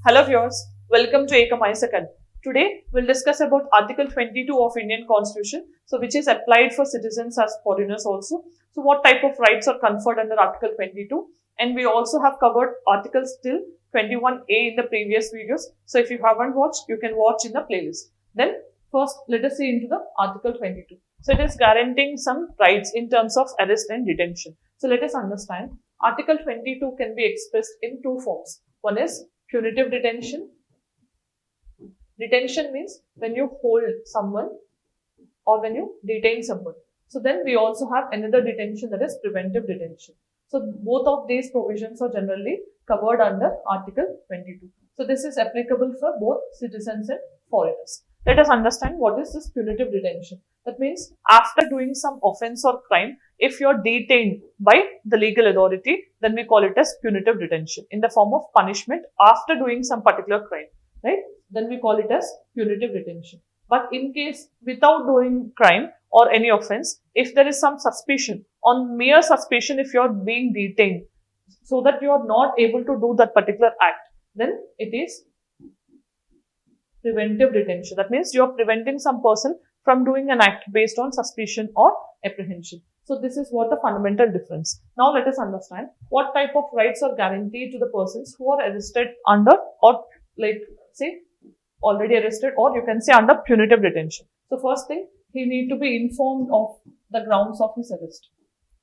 Hello viewers, welcome to Ekam. Today we'll discuss about Article 22 of Indian Constitution, so which is applied for citizens as foreigners also. So what type of rights are conferred under Article 22, and we also have covered Articles till 21A in the previous videos. So if you haven't watched, you can watch in the playlist. Then first let us see into the Article 22. So it is guaranteeing some rights in terms of arrest and detention. So let us understand. Article 22 can be expressed in two forms. One is punitive detention. Detention means when you hold someone or when you detain someone. So then we also have another detention, that is preventive detention. So both of these provisions are generally covered under Article 22. So this is applicable for both citizens and foreigners. Let us understand what is this punitive detention. That means after doing some offense or crime, if you are detained by the legal authority, then we call it as punitive detention in the form of punishment after doing some particular crime, right? Then we call it as punitive detention. But in case without doing crime or any offense, if there is some suspicion, on mere suspicion, if you are being detained so that you are not able to do that particular act, then it is preventive detention. That means you are preventing some person from doing an act based on suspicion or apprehension. So this is what the fundamental difference. Now let us understand what type of rights are guaranteed to the persons who are arrested under, or like say already arrested, or you can say under punitive detention. So first thing, he need to be informed of the grounds of his arrest.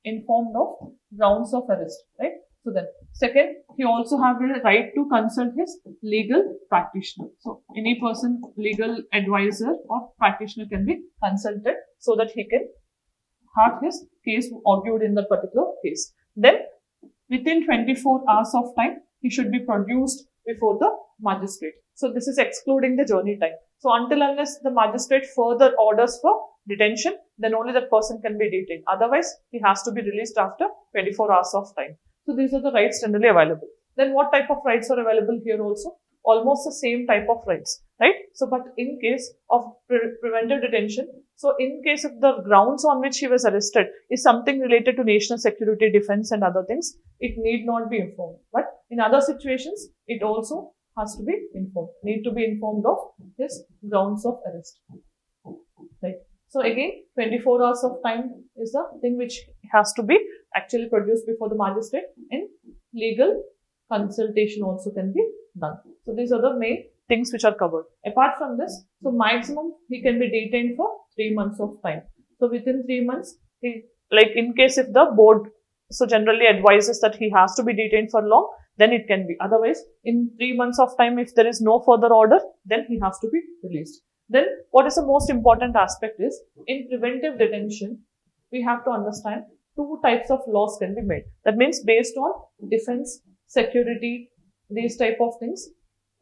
Informed of grounds of arrest, right? So then second, he also have the right to consult his legal practitioner. So any person, legal advisor or practitioner can be consulted so that he can have his case argued in that particular case. Then within 24 hours of time, he should be produced before the magistrate. So this is excluding the journey time. So until unless the magistrate further orders for detention, then only that person can be detained. Otherwise, he has to be released after 24 hours of time. So these are the rights generally available. Then what type of rights are available here also? Almost the same type of rights, right? So but in case of preventive detention, so in case of the grounds on which he was arrested is something related to national security, defense and other things, it need not be informed. But in other situations, it also has to be informed, need to be informed of his grounds of arrest, right? So again, 24 hours of time is the thing which has to be actually produced before the magistrate, and legal consultation also can be done. So these are the main things which are covered. Apart from this, so maximum he can be detained for 3 months of time. So within 3 months, he, like in case if the board so generally advises that he has to be detained for long, then it can be. Otherwise, in 3 months of time, if there is no further order, then he has to be released. Then what is the most important aspect is, in preventive detention, we have to understand two types of laws can be made. That means based on defense, security, these type of things.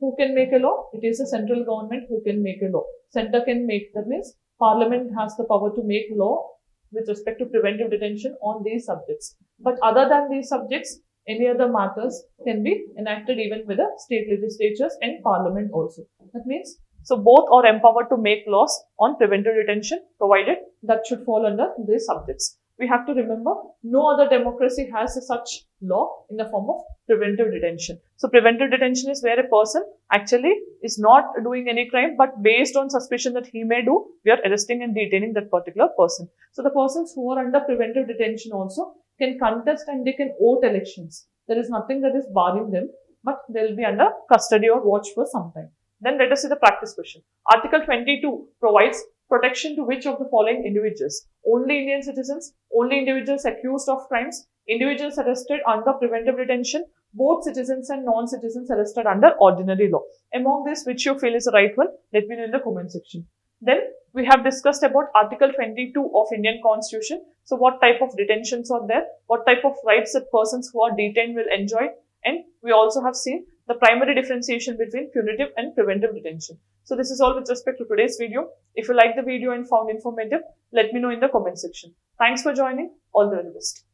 Who can make a law? It is the central government who can make a law. Center can make, that means Parliament has the power to make law with respect to preventive detention on these subjects. But other than these subjects, any other matters can be enacted even with the state legislatures and Parliament also. That means, so both are empowered to make laws on preventive detention, provided that should fall under these subjects. We have to remember, no other democracy has such law in the form of preventive detention. So preventive detention is where a person actually is not doing any crime, but based on suspicion that he may do, we are arresting and detaining that particular person. So the persons who are under preventive detention also can contest and they can vote elections. There is nothing that is barring them, but they will be under custody or watch for some time. Then let us see the practice question. Article 22 provides protection to which of the following individuals? Only Indian citizens, only individuals accused of crimes, individuals arrested under preventive detention, both citizens and non-citizens arrested under ordinary law. Among this, which you feel is the right one, let me know in the comment section. Then we have discussed about Article 22 of Indian Constitution. So what type of detentions are there? What type of rights that persons who are detained will enjoy? And we also have seen the primary differentiation between punitive and preventive detention. So this is all with respect to today's video. If you like the video and found informative, let me know in the comment section. Thanks for joining. All the very best.